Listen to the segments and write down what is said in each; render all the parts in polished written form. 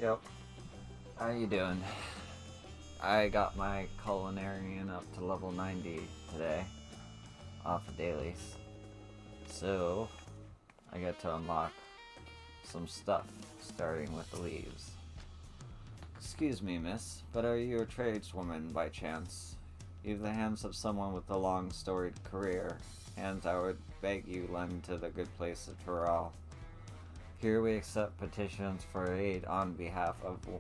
Yep. How you doing? I got my culinarian up to level 90 today, off of dailies. So, I get to unlock some stuff, starting with the leaves. Excuse me, miss, but are you a tradeswoman by chance? You've the hands of someone with a long storied career, hands I would beg you lend to the good place of Toral. Here we accept petitions for aid on behalf of the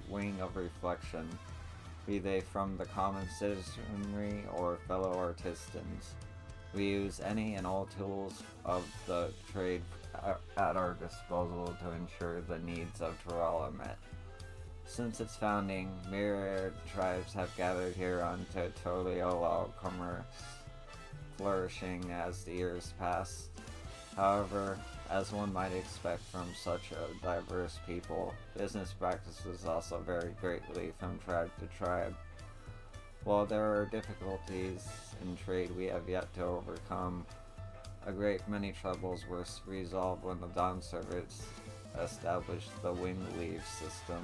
Wing of Reflection, be they from the common citizenry or fellow artisans. We use any and all tools of the trade at our disposal to ensure the needs of Toral are met. Since its founding, myriad tribes have gathered here on territorial commerce, flourishing as the years passed. However, as one might expect from such a diverse people, business practices also vary greatly from tribe to tribe. While there are difficulties in trade we have yet to overcome, a great many troubles were resolved when the Dawn servants established the winged leaf system.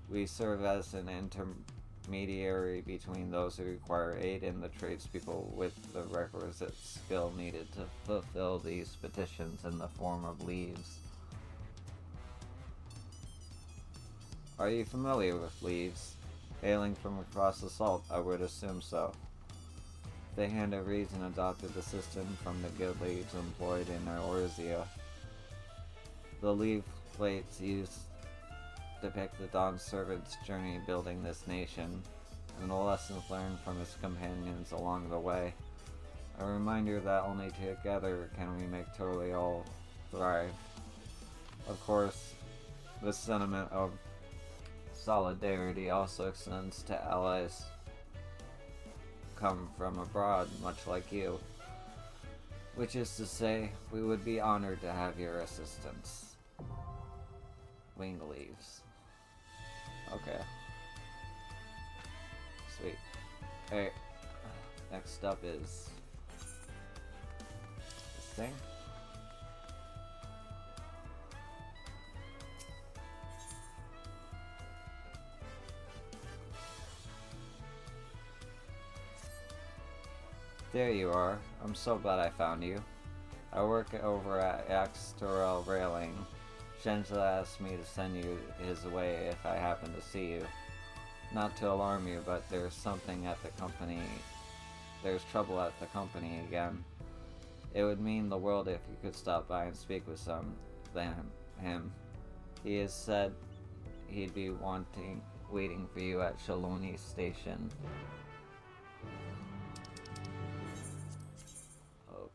We serve as an intermediary between those who require aid and the tradespeople with the requisite skill needed to fulfill these petitions in the form of leaves. Are you familiar with leaves? Hailing from across the salt, I would assume so. The Hand of Reason adopted the system from the good leaves employed in Eorzea. The leaf plates used depict the Dawn servant's journey building this nation, and the lessons learned from his companions along the way. A reminder that only together can we make Toriel thrive. Of course, this sentiment of solidarity also extends to allies come from abroad, much like you. Which is to say, we would be honored to have your assistance. Wing leaves. Okay. Sweet. Alright. Next up is this thing. There you are. I'm so glad I found you. I work over at Axtorel Railing. Shenza asked me to send you his way if I happen to see you. Not to alarm you, but there's something at the company. There's trouble at the company again. It would mean the world if you could stop by and speak with him. He has said he'd be waiting for you at Shaloni Station.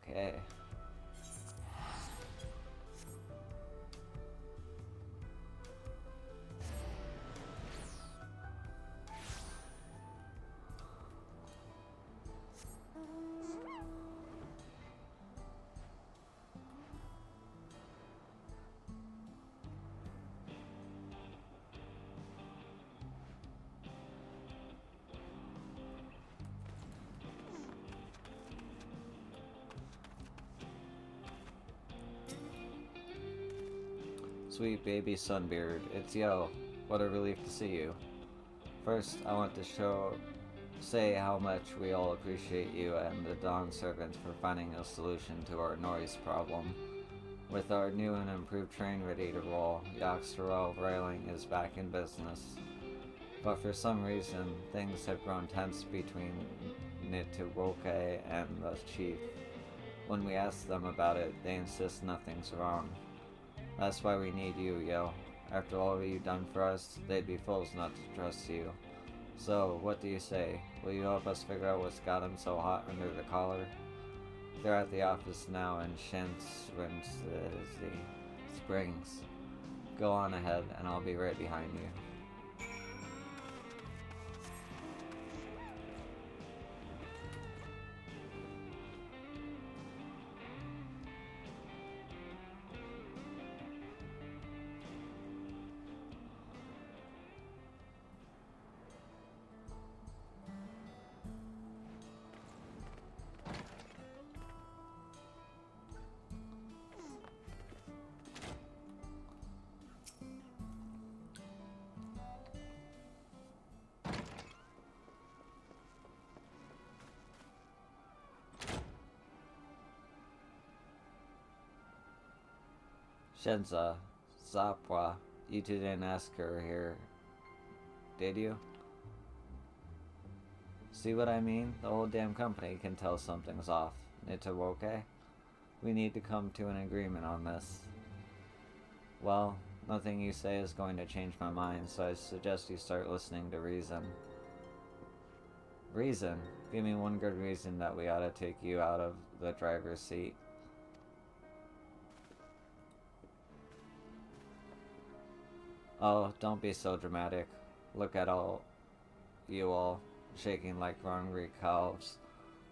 Okay. Sweet baby Sunbeard, it's Yo. What a relief to see you. First, I want to say how much we all appreciate you and the Dawn servants for finding a solution to our noise problem. With our new and improved train ready to roll, Yaxterel Railing is back in business. But for some reason, things have grown tense between Nituwoke and the chief. When we ask them about it, they insist nothing's wrong. That's why we need you, Yo. After all you've done for us, they'd be fools not to trust you. So, what do you say? Will you help us figure out what's got him so hot under the collar? They're at the office now in Springs. Go on ahead, and I'll be right behind you. Shenza, Zapwa, you two didn't ask her here, did you? See what I mean? The whole damn company can tell something's off. Nitawoke? We need to come to an agreement on this. Well, nothing you say is going to change my mind, so I suggest you start listening to reason. Reason? Give me one good reason that we ought to take you out of the driver's seat. Oh, don't be so dramatic. Look at you all, shaking like hungry cows.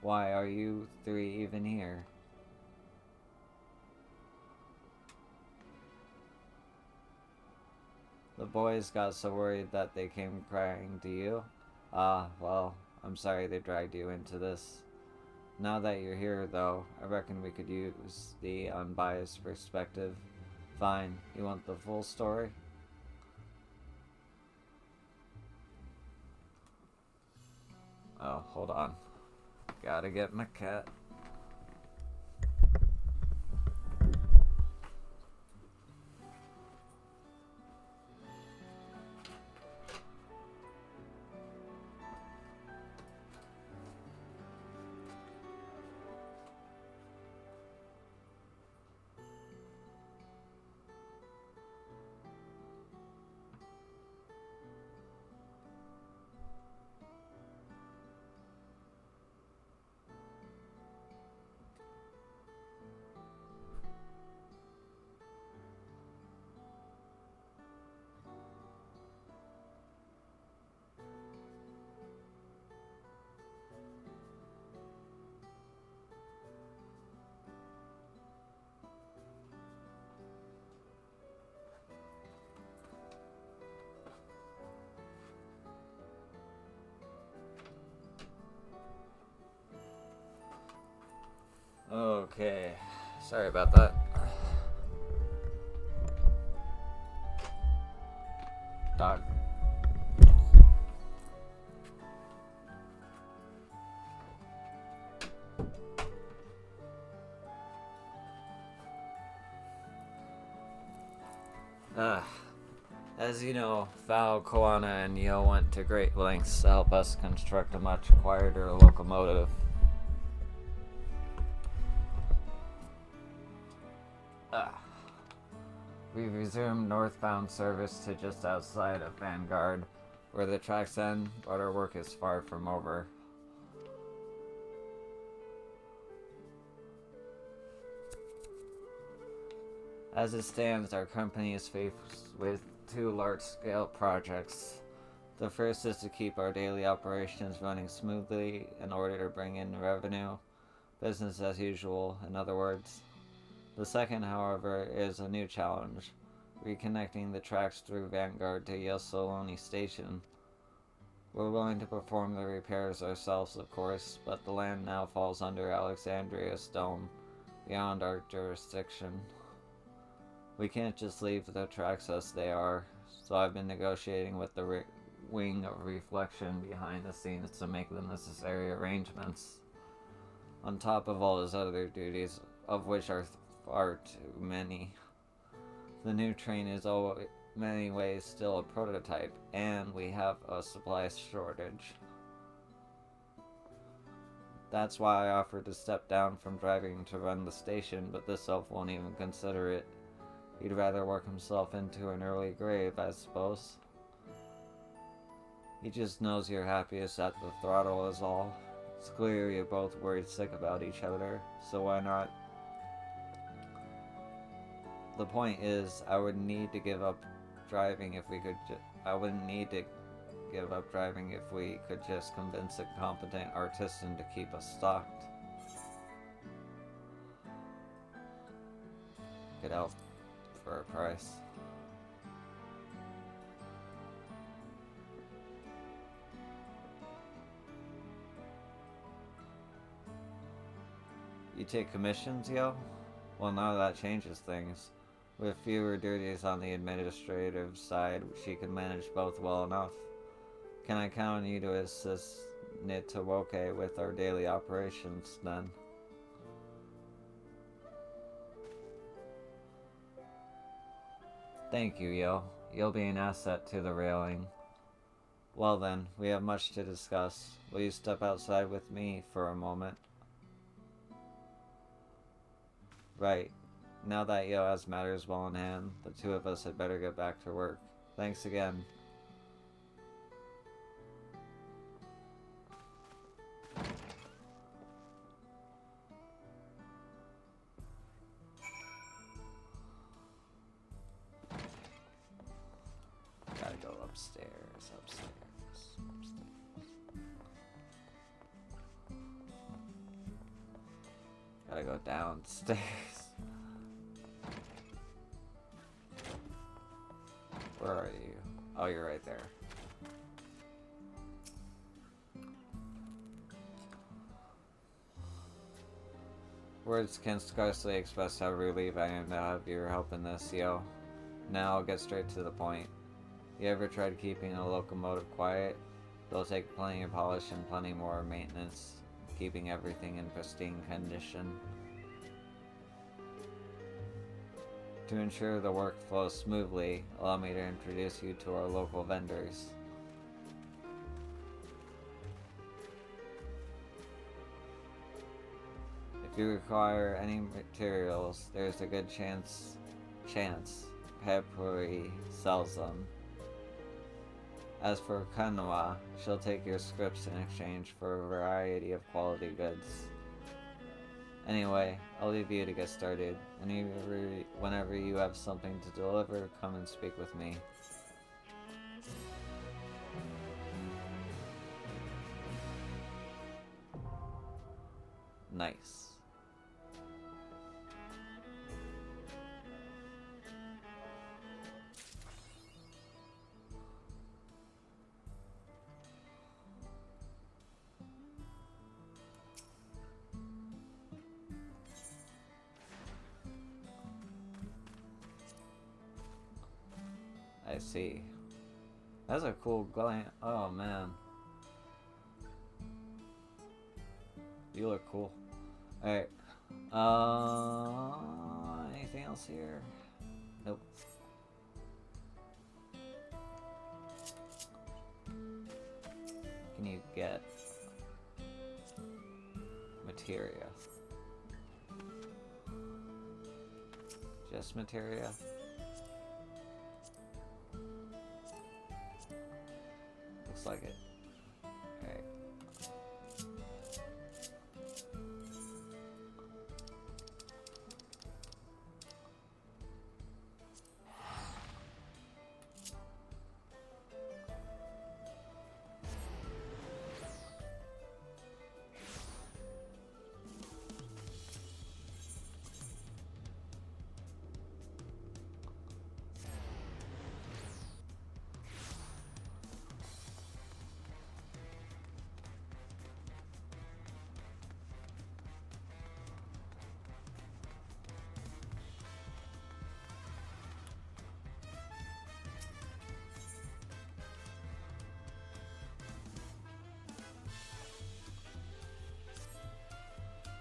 Why are you three even here? The boys got so worried that they came crying to you? Ah, well, I'm sorry they dragged you into this. Now that you're here, though, I reckon we could use the unbiased perspective. Fine, you want the full story? Oh, hold on. Gotta get my cat. Okay, sorry about that. Dog. As you know, Val, Koana, and Yo went to great lengths to help us construct a much quieter locomotive. We resumed northbound service to just outside of Vanguard, where the tracks end, but our work is far from over. As it stands, our company is faced with two large-scale projects. The first is to keep our daily operations running smoothly in order to bring in revenue. Business as usual, in other words. The second, however, is a new challenge, reconnecting the tracks through Vanguard to Yosoloni Station. We're willing to perform the repairs ourselves, of course, but the land now falls under Alexandria's dome, beyond our jurisdiction. We can't just leave the tracks as they are, so I've been negotiating with the wing of Reflection behind the scenes to make the necessary arrangements. On top of all his other duties, of which are far too many. The new train is in many ways still a prototype, and we have a supply shortage. That's why I offered to step down from driving to run the station, but this elf won't even consider it. He'd rather work himself into an early grave, I suppose. He just knows you're happiest at the throttle is all. It's clear you're both worried sick about each other, so why not? The point is, I wouldn't need to give up driving if we could just convince a competent artisan to keep us stocked. Get out for a price. You take commissions, yo? Well, now that changes things. With fewer duties on the administrative side, she can manage both well enough. Can I count on you to assist Nitawoke with our daily operations, then? Thank you, Yo. You'll be an asset to the railing. Well then, we have much to discuss. Will you step outside with me for a moment? Right. Now that Yo has matters well in hand, the two of us had better get back to work. Thanks again. Gotta go upstairs. Gotta go downstairs. Where are you? Oh, you're right there. Words can scarcely express how relieved I am to have your help in this, Yo. Now I'll get straight to the point. You ever tried keeping a locomotive quiet? They'll take plenty of polish and plenty more maintenance, keeping everything in pristine condition. To ensure the work flows smoothly, allow me to introduce you to our local vendors. If you require any materials, there's a good chance Pepuri sells them. As for Kanwa, she'll take your scripts in exchange for a variety of quality goods. Anyway, I'll leave you to get started. Whenever you have something to deliver, come and speak with me. Nice. I see. That's a cool glance. Oh man. You look cool. Alright. Anything else here? Nope. Can you get materia? Just materia? Looks like it. Okay.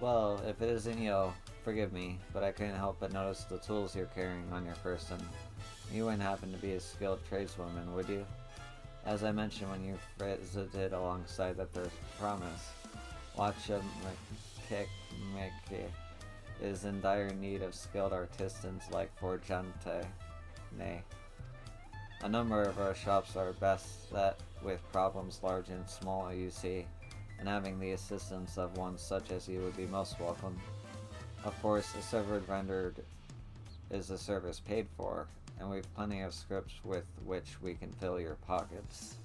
Well, if it isn't Yo, forgive me, but I couldn't help but notice the tools you're carrying on your person. You wouldn't happen to be a skilled tradeswoman, would you? As I mentioned when you visited alongside the First Promise, Wacha Meke is in dire need of skilled artisans like Forjante. Nay. A number of our shops are best set with problems large and small, you see, and having the assistance of one such as you would be most welcome. Of course, a service rendered is a service paid for, and we've plenty of scripts with which we can fill your pockets.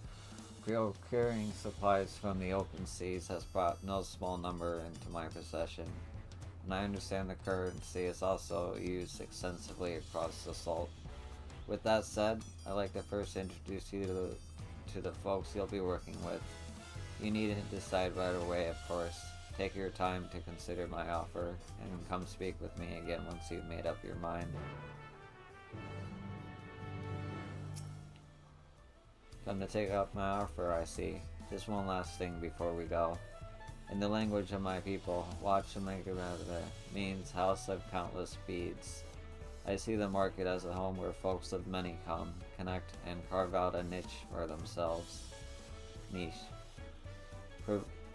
Procuring supplies from the open seas has brought no small number into my possession, and I understand the currency is also used extensively across the salt. With that said, I'd like to first introduce you to the folks you'll be working with. You needn't decide right away, of course. Take your time to consider my offer, and come speak with me again once you've made up your mind. Come to take up my offer, I see. Just one last thing before we go. In the language of my people, Watchamagarabe means house of countless beads. I see the market as a home where folks of many come, connect, and carve out a niche for themselves. Niche.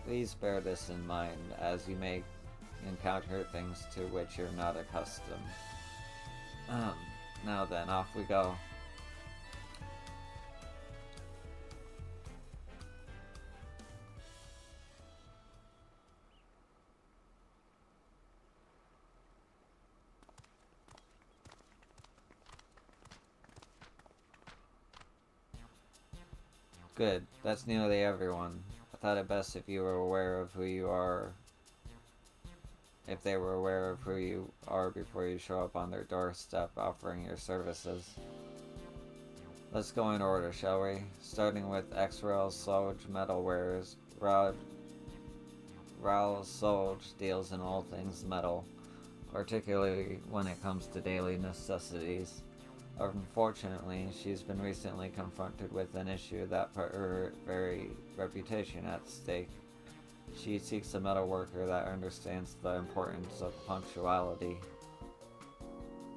Please bear this in mind as you may encounter things to which you're not accustomed. Now then, off we go. Good, that's nearly everyone. I thought it best if you were aware of who you are, if they were aware of who you are before you show up on their doorstep offering your services. Let's go in order, shall we? Starting with X-Rail Solge Metalwares. Raul Solge deals in all things metal, particularly when it comes to daily necessities. Unfortunately, she's been recently confronted with an issue that put her very reputation at stake. She seeks a metal worker that understands the importance of punctuality.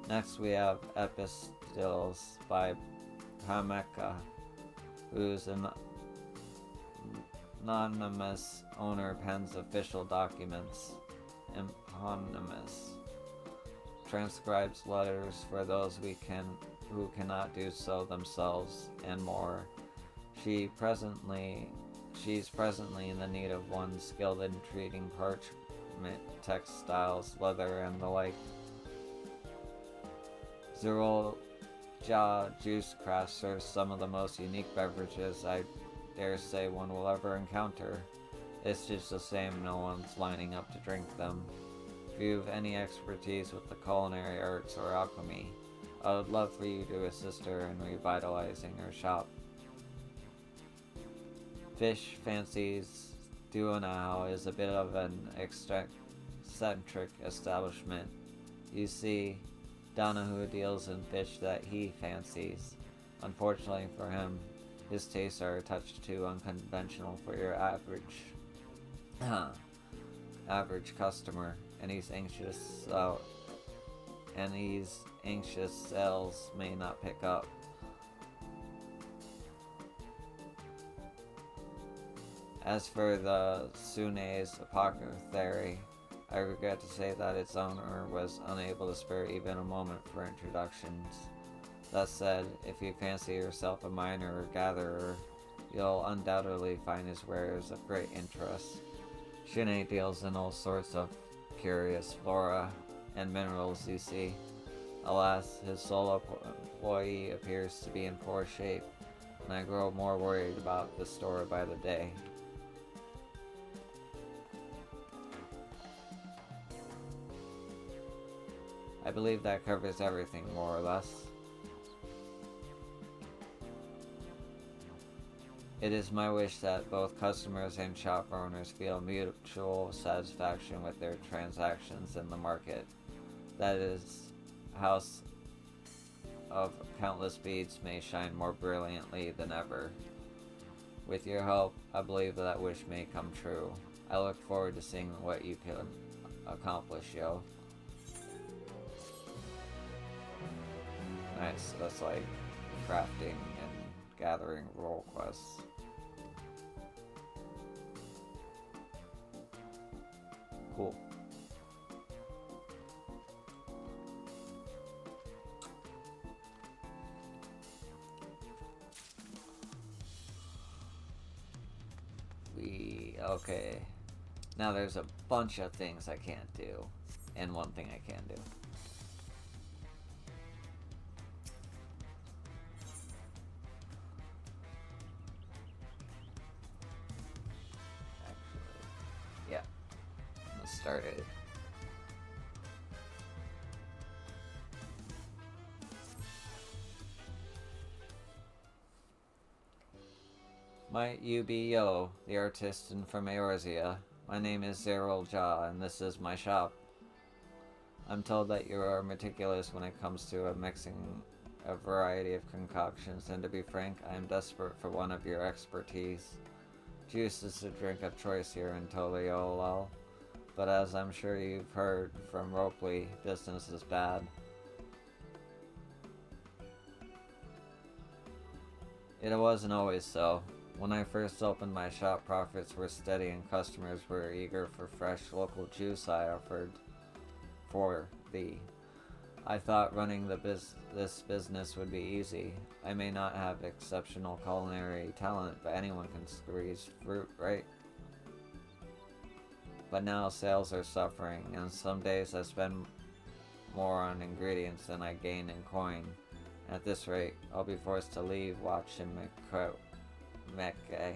Next we have Epistills by Hameka, whose anonymous owner pens official documents. Eponymous. Transcribes letters for those who cannot do so themselves, and more. She's presently in the need of one skilled in treating parchment, textiles, leather, and the like. Zerol Ja Juice Craft serves some of the most unique beverages I dare say one will ever encounter. It's just a shame no one's lining up to drink them. If you have any expertise with the culinary arts or alchemy, I would love for you to assist her in revitalizing her shop. Fish Fancies Duanao is a bit of an eccentric establishment. You see, Donahue deals in fish that he fancies. Unfortunately for him, his tastes are a touch too unconventional for your average customer, and he's anxious sales may not pick up. As for the Sune's Apothecary, I regret to say that its owner was unable to spare even a moment for introductions. That said, if you fancy yourself a miner or gatherer, you'll undoubtedly find his wares of great interest. Shine deals in all sorts of curious flora and minerals, you see. Alas, his sole employee appears to be in poor shape, and I grow more worried about the store by the day. I believe that covers everything, more or less. It is my wish that both customers and shop owners feel mutual satisfaction with their transactions in the market. That is, house of countless beads may shine more brilliantly than ever. With your help, I believe that wish may come true. I look forward to seeing what you can accomplish, yo. Nice, so that's like crafting and gathering role quests. Cool. Okay. Now there's a bunch of things I can't do, and one thing I can do. Yeah, let's start it. Might you be Yo, the artist from Eorzea? My name is Zerol Ja, and this is my shop. I'm told that you are meticulous when it comes to mixing a variety of concoctions, and to be frank, I am desperate for one of your expertise. Juice is the drink of choice here in Toliolol, but as I'm sure you've heard from Ropley, business is bad. It wasn't always so. When I first opened my shop, profits were steady and customers were eager for fresh local juice I offered for thee. I thought running this business would be easy. I may not have exceptional culinary talent, but anyone can squeeze fruit, right? But now sales are suffering, and some days I spend more on ingredients than I gain in coin. At this rate, I'll be forced to leave watching Mecca.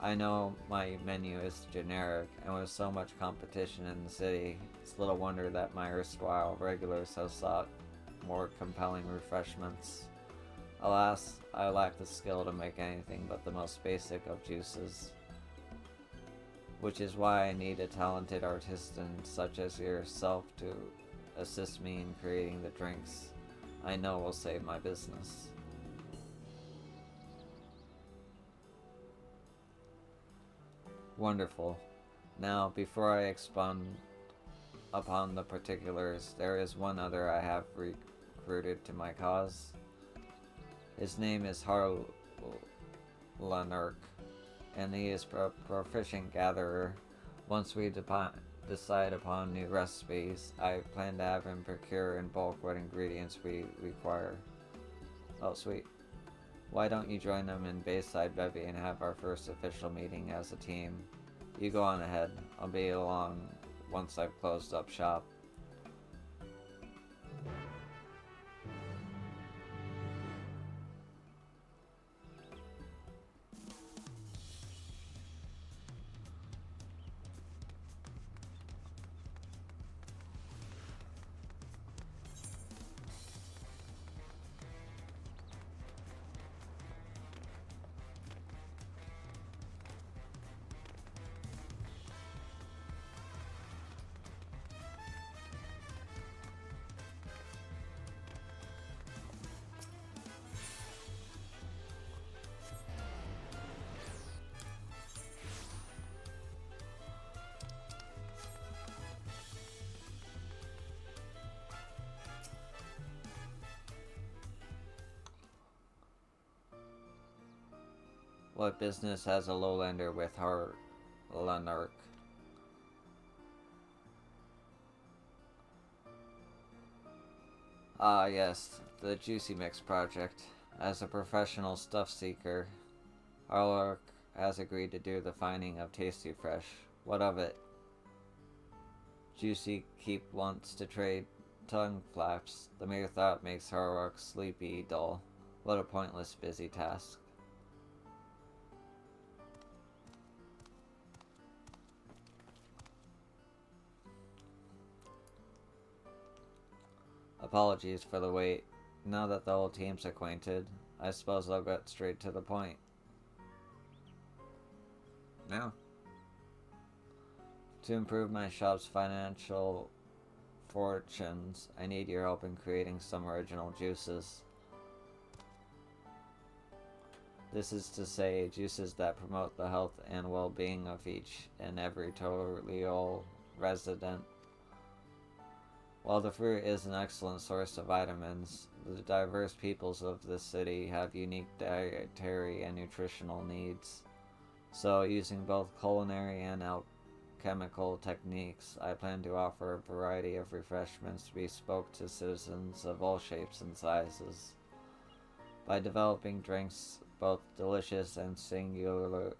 I know my menu is generic, and with so much competition in the city, it's little wonder that my erstwhile regulars have sought more compelling refreshments. Alas, I lack the skill to make anything but the most basic of juices, which is why I need a talented artisan such as yourself to assist me in creating the drinks I know will save my business. Wonderful. Now, before I expound upon the particulars, there is one other I have recruited to my cause. His name is Harlanark, and he is a proficient gatherer. Once we decide upon new recipes, I plan to have him procure in bulk what ingredients we require. Oh, sweet. Why don't you join them in Bayside Bevy and have our first official meeting as a team? You go on ahead. I'll be along once I've closed up shop. What business has a lowlander with Harlanark? Ah, yes, the Juicy Mix project. As a professional stuff seeker, Harlanark has agreed to do the finding of Tasty Fresh. What of it? Juicy Keep wants to trade tongue flaps. The mere thought makes Harlanark sleepy dull. What a pointless busy task. Apologies for the wait. Now that the whole team's acquainted, I suppose I'll get straight to the point. Now, to improve my shop's financial fortunes, I need your help in creating some original juices. This is to say, juices that promote the health and well-being of each and every Toledo resident. While the fruit is an excellent source of vitamins, the diverse peoples of this city have unique dietary and nutritional needs. So, using both culinary and alchemical techniques, I plan to offer a variety of refreshments bespoke to citizens of all shapes and sizes. By developing drinks both delicious and singularly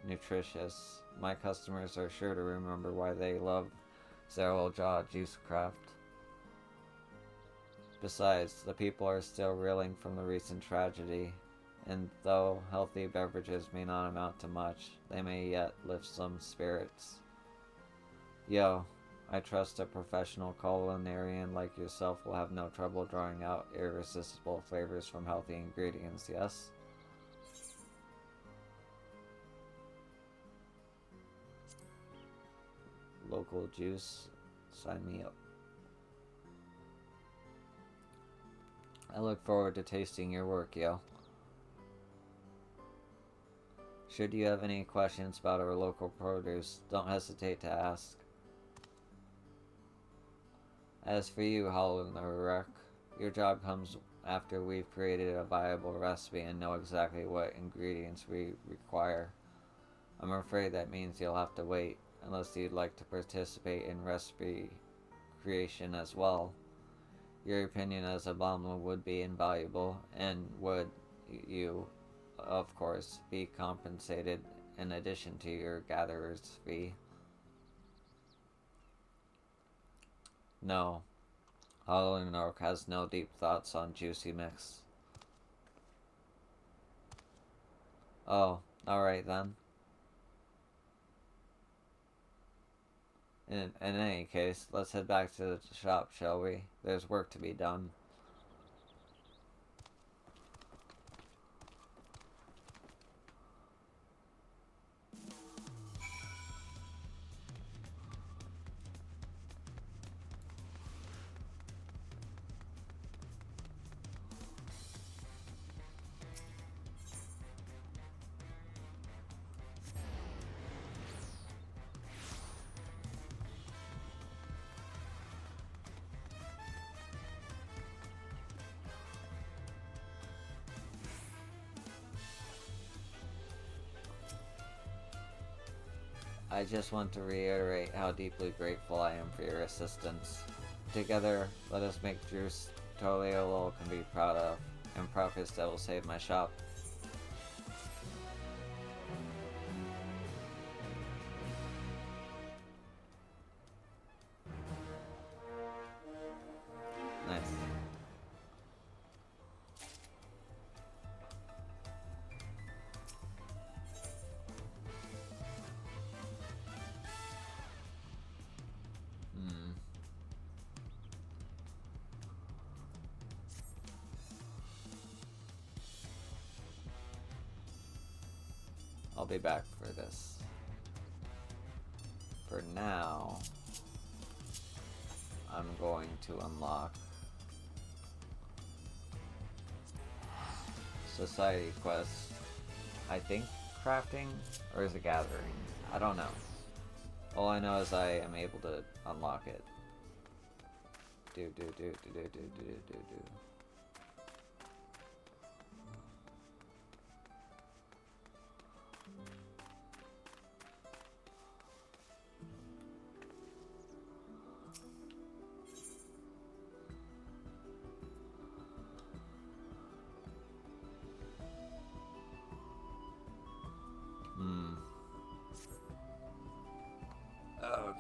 nutritious, my customers are sure to remember why they love Zero Jaw Juice Craft. Besides, the people are still reeling from the recent tragedy, and though healthy beverages may not amount to much, they may yet lift some spirits. Yo, I trust a professional culinarian like yourself will have no trouble drawing out irresistible flavors from healthy ingredients, yes? Local juice, sign me up. I look forward to tasting your work, yo. Should you have any questions about our local produce, don't hesitate to ask. As for you, Holland, your job comes after we've created a viable recipe and know exactly what ingredients we require. I'm afraid that means you'll have to wait, unless you'd like to participate in recipe creation as well. Your opinion as a bomber would be invaluable, and would you, of course, be compensated in addition to your gatherer's fee. No, Holland has no deep thoughts on juicy mix. Oh, alright then. In any case, let's head back to the shop, shall we? There's work to be done. I just want to reiterate how deeply grateful I am for your assistance. Together, let us make juice Toliolo can be proud of, and profits that will save my shop. Nice. I'll be back for this. For now, I'm going to unlock Society Quest. I think crafting, or is it gathering? I don't know. All I know is I am able to unlock it. Do.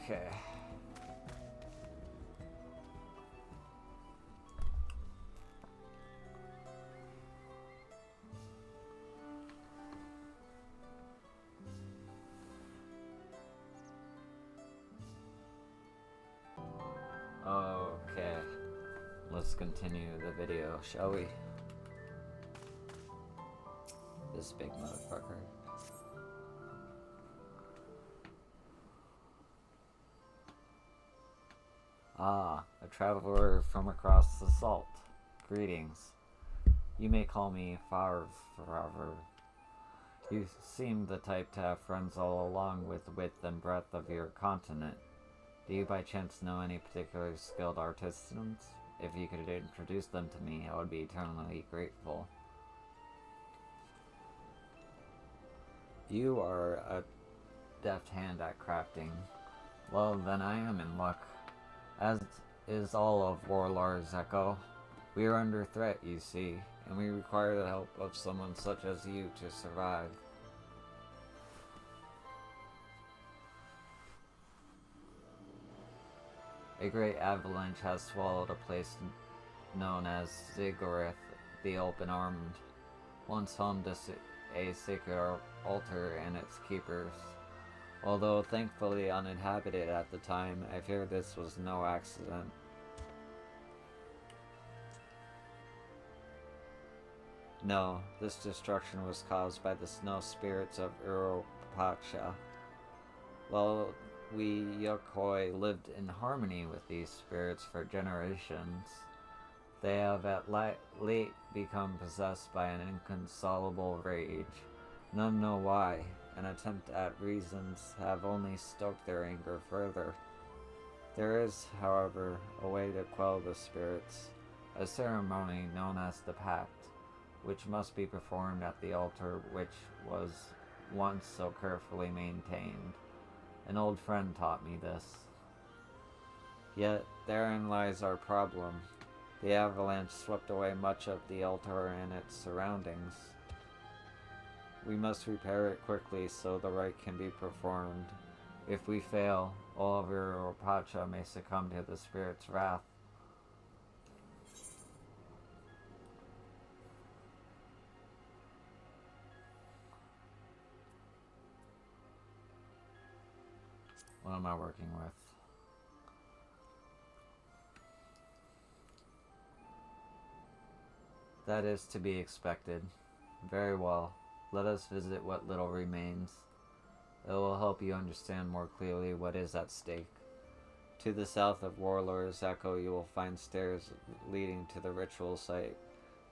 Okay. Okay. Let's continue the video, shall we? This big motherfucker. Ah, a traveler from across the salt. Greetings. You may call me Farv forever. You seem the type to have friends all along with the width and breadth of your continent. Do you by chance know any particularly skilled artisans? If you could introduce them to me, I would be eternally grateful. You are a deft hand at crafting. Well, then I am in luck. As is all of Warlar's Echo. We are under threat, you see, and we require the help of someone such as you to survive. A great avalanche has swallowed a place known as Ziggurat the Open-Armed, once home to a sacred altar and its keepers. Although thankfully uninhabited at the time, I fear this was no accident. No, this destruction was caused by the snow spirits of Uropacha. While we Yokoi lived in harmony with these spirits for generations, they have at late become possessed by an inconsolable rage. None know why. An attempt at reasons have only stoked their anger further. There is, however, a way to quell the spirits. a ceremony known as the Pact, which must be performed at the altar which was once so carefully maintained. An old friend taught me this. Yet therein lies our problem. The avalanche swept away much of the altar and its surroundings. We must repair it quickly so the rite can be performed. If we fail, Oliver or Pacha may succumb to the spirit's wrath. What am I working with? That is to be expected. Very well. Let us visit what little remains. It will help you understand more clearly what is at stake. To the south of Warlord's Echo, you will find stairs leading to the ritual site.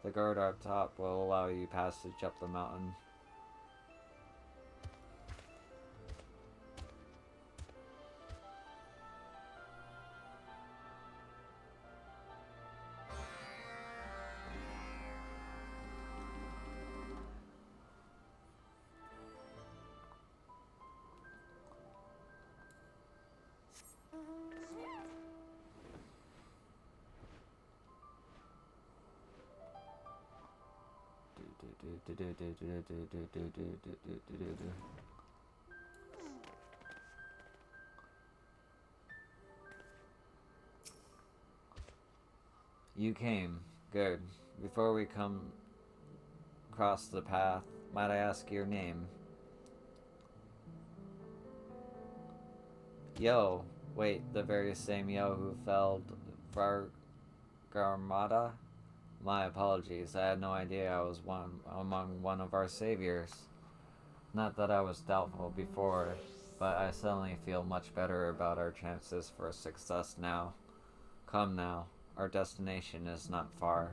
The guard up top will allow you passage up the mountain. You came. Good. Before we come across the path, might I ask your name? Yo. Wait, the very same Yo who felled Vargarmata? My apologies, I had no idea I was one of our saviors. Not that I was doubtful before, but I suddenly feel much better about our chances for success now. Come now, our destination is not far.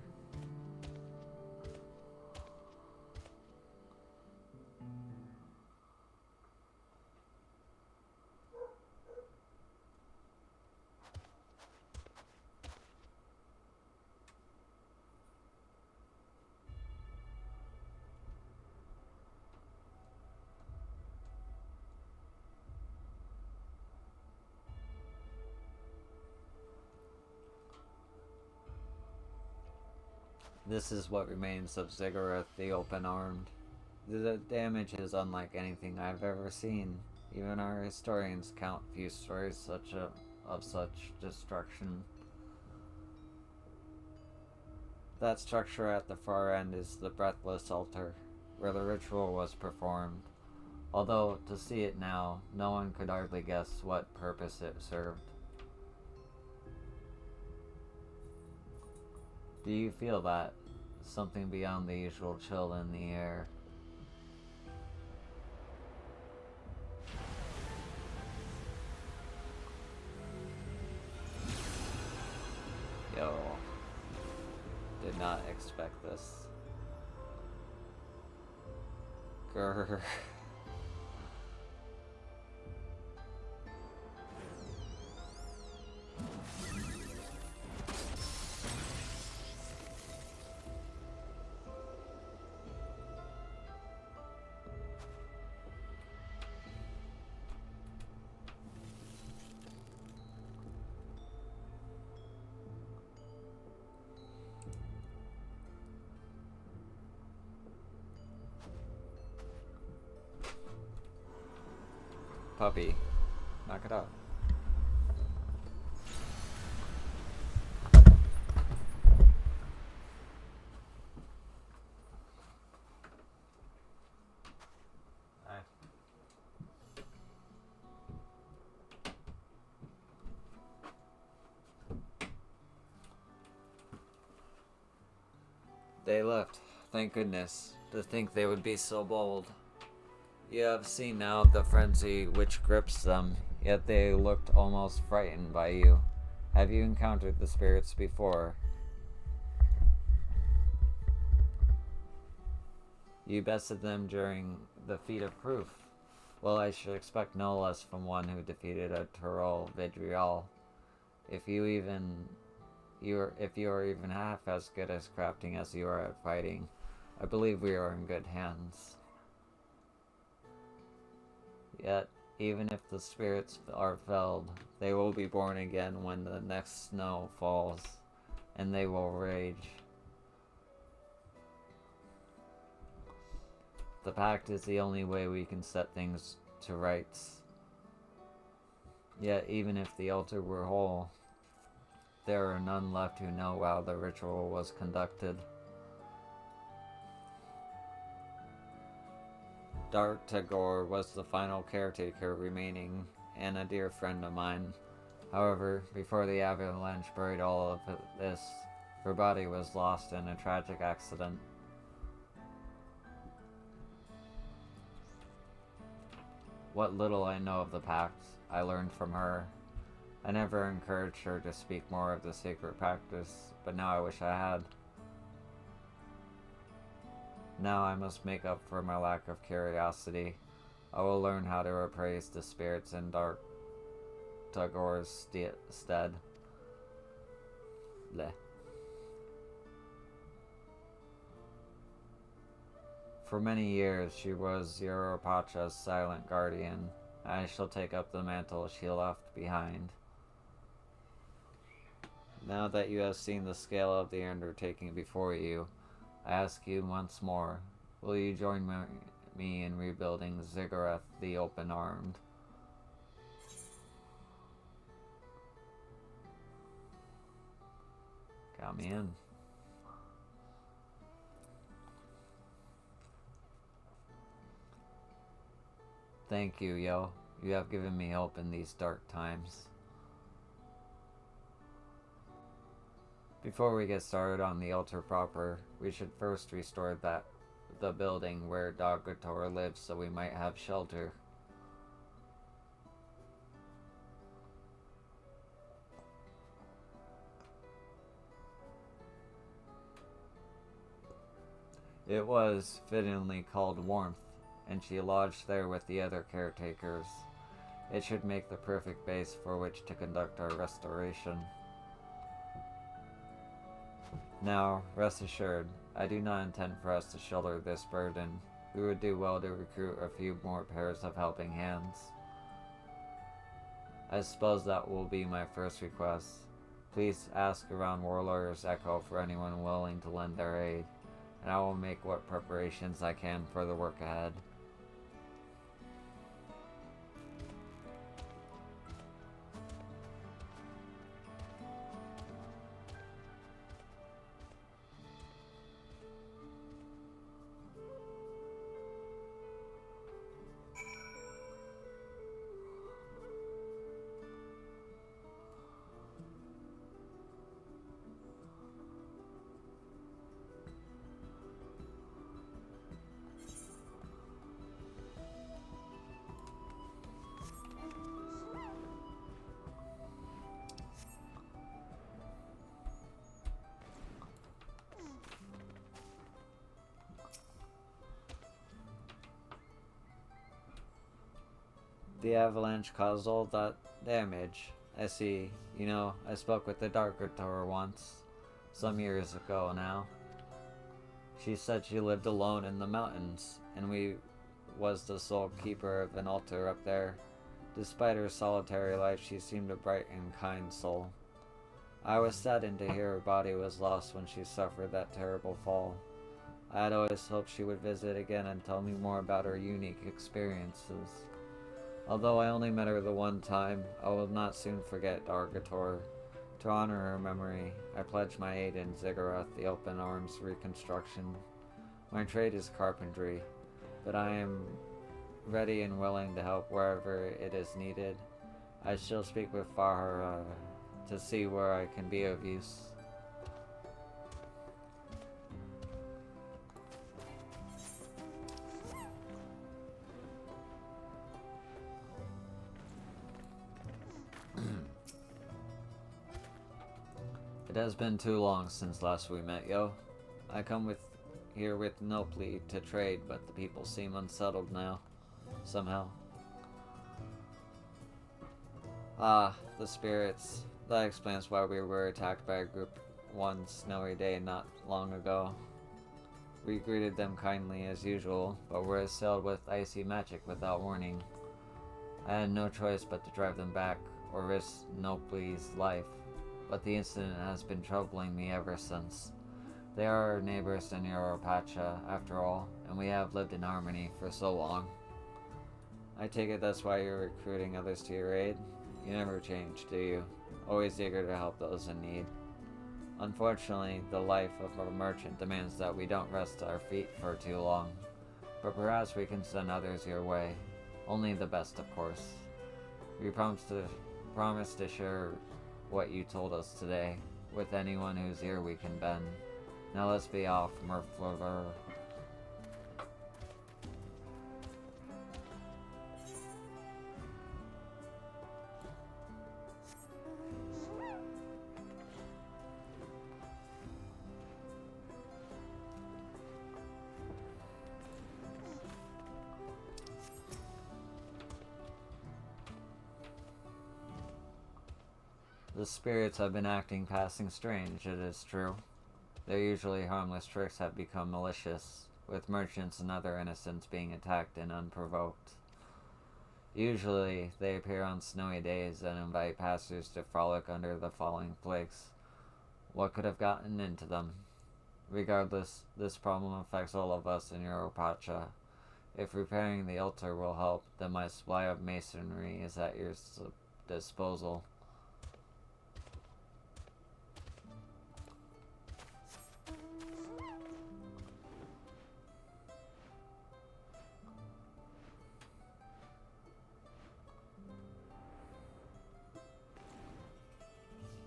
This is what remains of Ziggurat the Open-Armed. The damage is unlike anything I've ever seen. Even our historians count few stories of such destruction. That structure at the far end is the Breathless Altar, where the ritual was performed. Although, to see it now, no one could hardly guess what purpose it served. Do you feel that? Something beyond the usual chill in the air. Yo. Did not expect this. Grr. Puppy. Knock it out. They left. Thank goodness. To think they would be so bold. You have seen now the frenzy which grips them, yet they looked almost frightened by you. Have you encountered the spirits before? You bested them during the feat of proof. Well, I should expect no less from one who defeated a Turol Vidrial. If you even If you are even half as good as crafting as you are at fighting, I believe we are in good hands. Yet, even if the spirits are felled, they will be born again when the next snow falls, and they will rage. The pact is the only way we can set things to rights. Yet, even if the altar were whole, there are none left who know how the ritual was conducted. Dark Tagore was the final caretaker remaining, and a dear friend of mine. However, before the avalanche buried all of this, her body was lost in a tragic accident. What little I know of the pact, I learned from her. I never encouraged her to speak more of the sacred practice, but now I wish I had. Now I must make up for my lack of curiosity. I will learn how to appraise the spirits in Dark Tagore's stead. Bleh. For many years she was Europacha's silent guardian. I shall take up the mantle she left behind. Now that you have seen the scale of the undertaking before you, I ask you once more, will you join me in rebuilding Ziggurat the Open-Armed? Got me in. Thank you, yo. You have given me hope in these dark times. Before we get started on the altar proper, we should first restore the building where Dagator lives so we might have shelter. It was fittingly called Warmth, and she lodged there with the other caretakers. It should make the perfect base for which to conduct our restoration. Now, rest assured, I do not intend for us to shoulder this burden. We would do well to recruit a few more pairs of helping hands. I suppose that will be my first request. Please ask around Warlord's Echo for anyone willing to lend their aid, and I will make what preparations I can for the work ahead. The avalanche caused all that damage. I see. You know, I spoke with the Darker Tower once. Some years ago now. She said she lived alone in the mountains, and we was the sole keeper of an altar up there. Despite her solitary life, she seemed a bright and kind soul. I was saddened to hear her body was lost when she suffered that terrible fall. I had always hoped she would visit again and tell me more about her unique experiences. Although I only met her the one time, I will not soon forget Dargator. To honor her memory, I pledge my aid in Ziggurat the Open Arms reconstruction. My trade is carpentry, but I am ready and willing to help wherever it is needed. I shall speak with Fahar to see where I can be of use. It has been too long since last we met, yo. I come here with no plea to trade, but the people seem unsettled now. Somehow. Ah, the spirits. That explains why we were attacked by a group one snowy day not long ago. We greeted them kindly as usual, but were assailed with icy magic without warning. I had no choice but to drive them back, or risk Nobli's life, but the incident has been troubling me ever since. They are our neighbors in Europacha, after all, and we have lived in harmony for so long. I take it that's why you're recruiting others to your aid? You never change, do you? Always eager to help those in need. Unfortunately, the life of a merchant demands that we don't rest our feet for too long, but perhaps we can send others your way. Only the best, of course. We promise to share what you told us today with anyone whose ear we can bend. Now let's be off, Murflover. The spirits have been acting passing strange, it is true. Their usually harmless tricks have become malicious, with merchants and other innocents being attacked and unprovoked. Usually, they appear on snowy days and invite passers to frolic under the falling flakes. What could have gotten into them? Regardless, this problem affects all of us in Europacha. If repairing the altar will help, then my supply of masonry is at your disposal.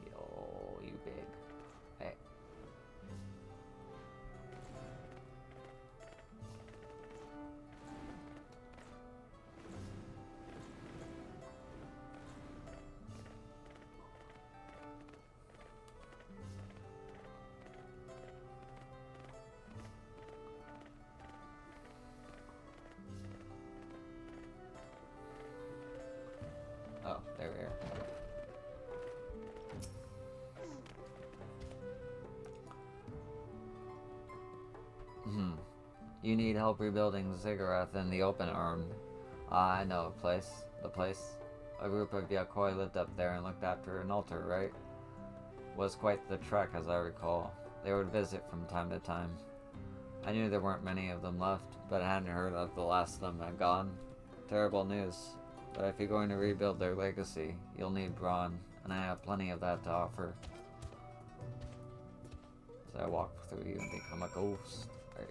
Yo, you big. Hey. Oh, there we are. You need help rebuilding Ziggurat in the open arm. Ah, I know a place. The place. A group of Yakoi lived up there and looked after an altar, right? Was quite the trek, as I recall. They would visit from time to time. I knew there weren't many of them left, but I hadn't heard of the last of them had gone. Terrible news. But if you're going to rebuild their legacy, you'll need brawn, and I have plenty of that to offer. So I walk through you and become a ghost. Right.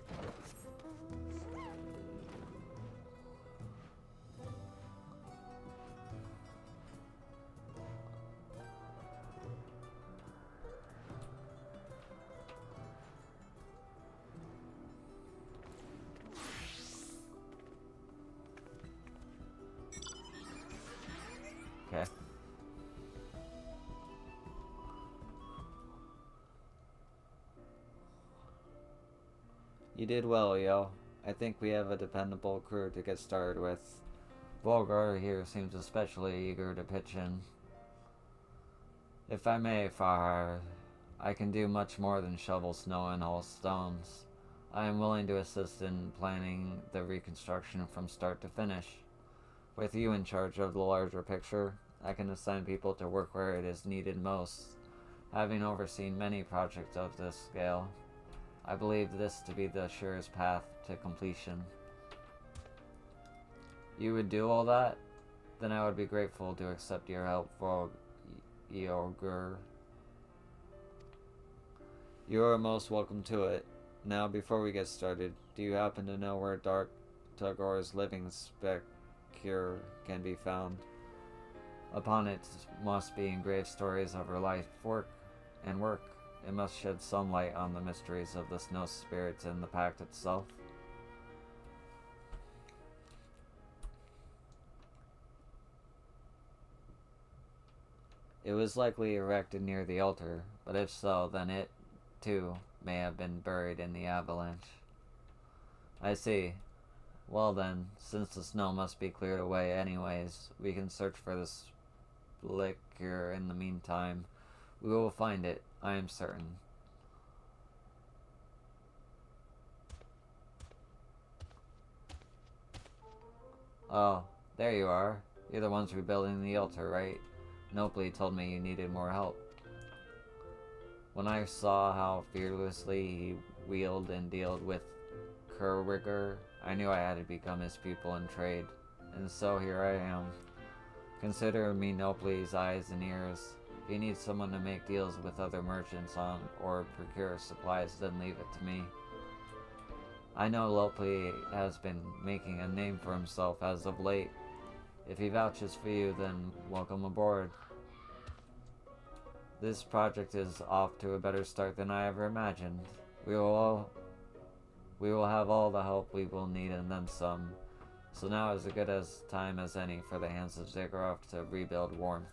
Okay. You did well, yo. I think we have a dependable crew to get started with. Volgar here seems especially eager to pitch in. If I may, Farhar, I can do much more than shovel snow and haul stones. I am willing to assist in planning the reconstruction from start to finish. With you in charge of the larger picture, I can assign people to work where it is needed most. Having overseen many projects of this scale, I believe this to be the surest path to completion. You would do all that? Then I would be grateful to accept your help for Yorgur. You are most welcome to it. Now, before we get started, do you happen to know where Dark Tugor's living spectre can be found? Upon it must be engraved stories of her life, work. It must shed some light on the mysteries of the snow spirits and the pact itself. It was likely erected near the altar, but if so, then it, too, may have been buried in the avalanche. I see. Well then, since the snow must be cleared away anyways, we can search for this liquor in the meantime. We will find it, I am certain. Oh, there you are. You're the ones rebuilding the altar, right? Nopley told me you needed more help. When I saw how fearlessly he wheeled and dealt with Kerwiger, I knew I had to become his pupil in trade. And so here I am. Consider me Nopley's eyes and ears. If you need someone to make deals with other merchants on or procure supplies, then leave it to me. I know Nopley has been making a name for himself as of late. If he vouches for you, then welcome aboard. This project is off to a better start than I ever imagined. We will have all the help we will need and then some. So now is as good a time as any for the hands of Zagorov to rebuild warmth.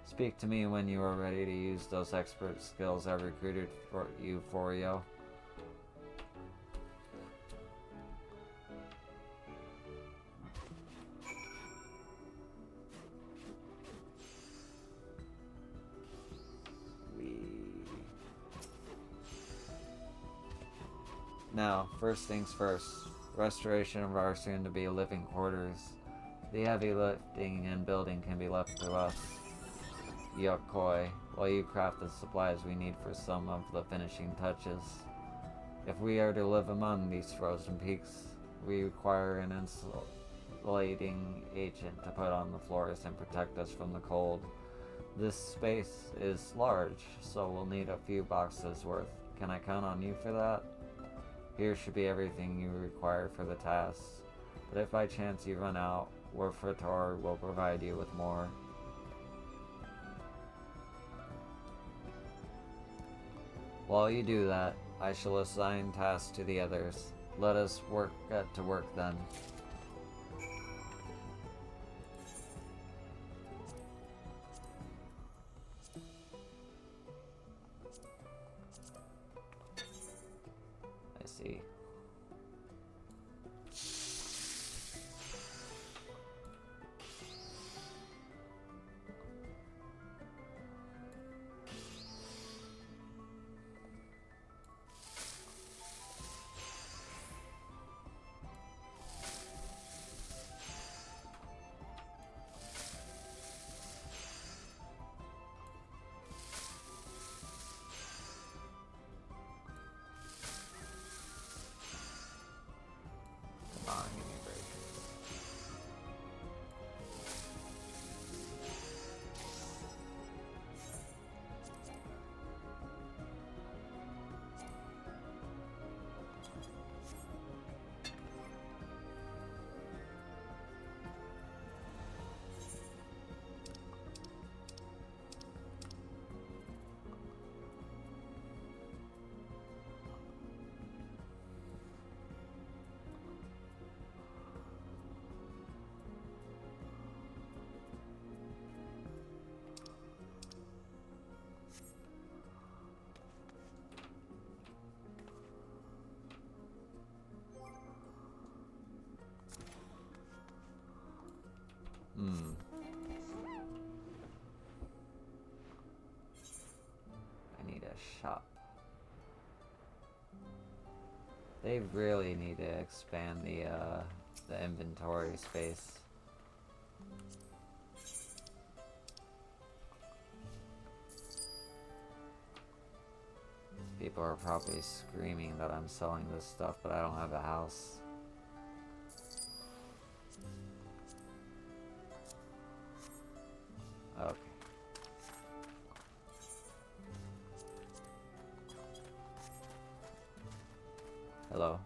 Speak to me when you are ready to use those expert skills I recruited for you for, yo. Now, first things first, restoration of our soon-to-be living quarters. The heavy lifting and building can be left to us, Yokoi, while you craft the supplies we need for some of the finishing touches. If we are to live among these frozen peaks, we require an insulating agent to put on the floors and protect us from the cold. This space is large, so we'll need a few boxes worth. Can I count on you for that? Here should be everything you require for the task, but if by chance you run out, Warfator will provide you with more. While you do that, I shall assign tasks to the others. Let us get to work then. I see. Come on, give me a break. I need a shop. They really need to expand the inventory space. People are probably screaming that I'm selling this stuff, but I don't have a house. Okay. Hello.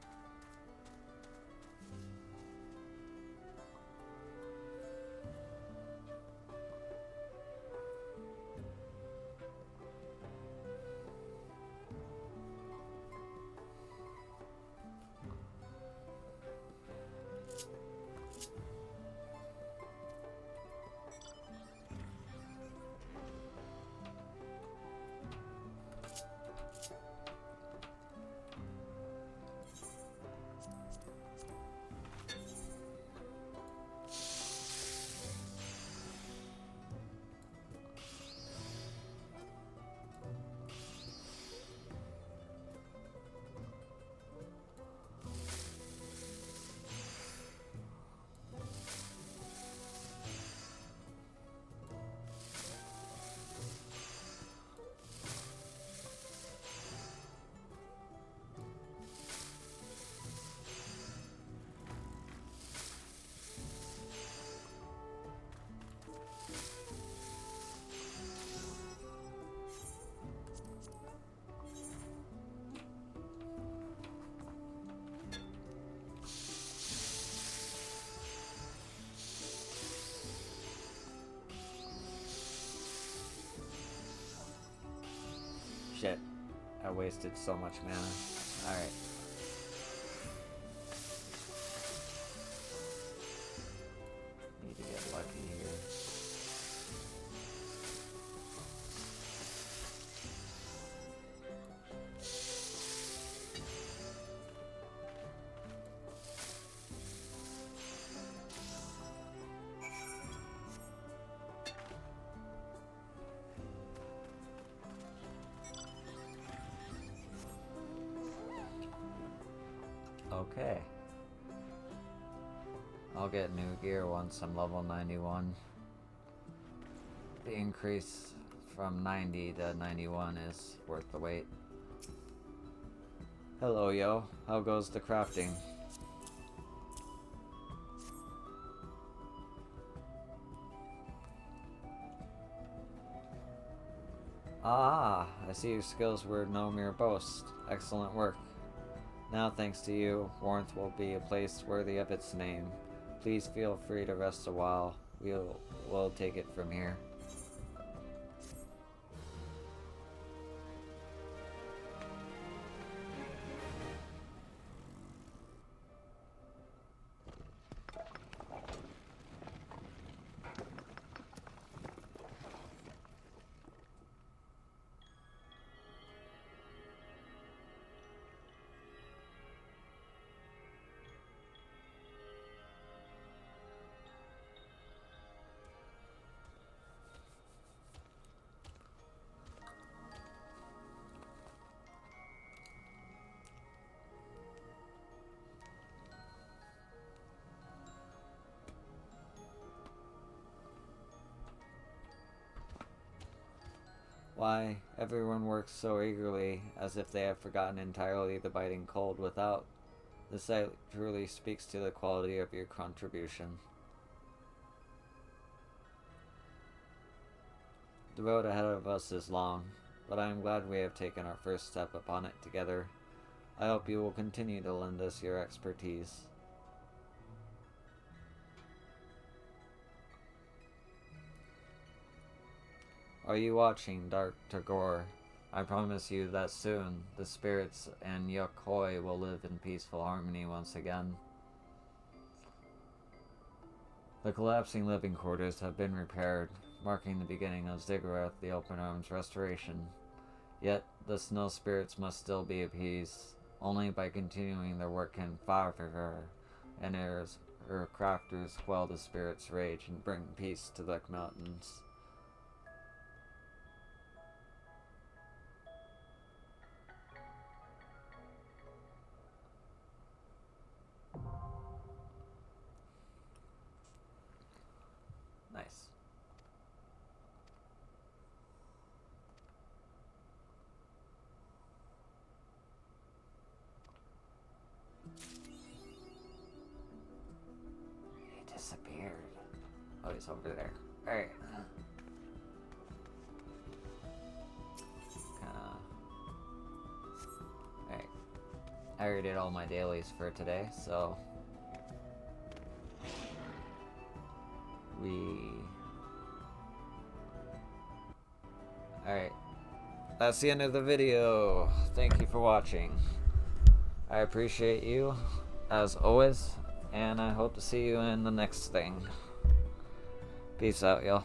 Shit. I wasted so much mana. Alright. Need to get lucky here. Okay. I'll get new gear once I'm level 91. The increase from 90 to 91 is worth the wait. Hello, yo. How goes the crafting? Ah, I see your skills were no mere boast. Excellent work. Now, thanks to you, Warmth will be a place worthy of its name. Please feel free to rest a while. We'll take it from here. Why, everyone works so eagerly, as if they have forgotten entirely the biting cold without. The sight truly speaks to the quality of your contribution. The road ahead of us is long, but I am glad we have taken our first step upon it together. I hope you will continue to lend us your expertise. Are you watching, Dark Tagore? I promise you that soon, the spirits and Yokoi will live in peaceful harmony once again. The collapsing living quarters have been repaired, marking the beginning of Ziggurat the Open Arms restoration. Yet, the snow spirits must still be appeased. Only by continuing their work can Favre and her crafters quell the spirits' rage and bring peace to the mountains. Nice. He disappeared. Oh, he's over there. Alright. Alright. I already did all my dailies for today, so Alright. That's the end of the video. Thank you for watching. I appreciate you, as always, and I hope to see you in the next thing. Peace out, y'all.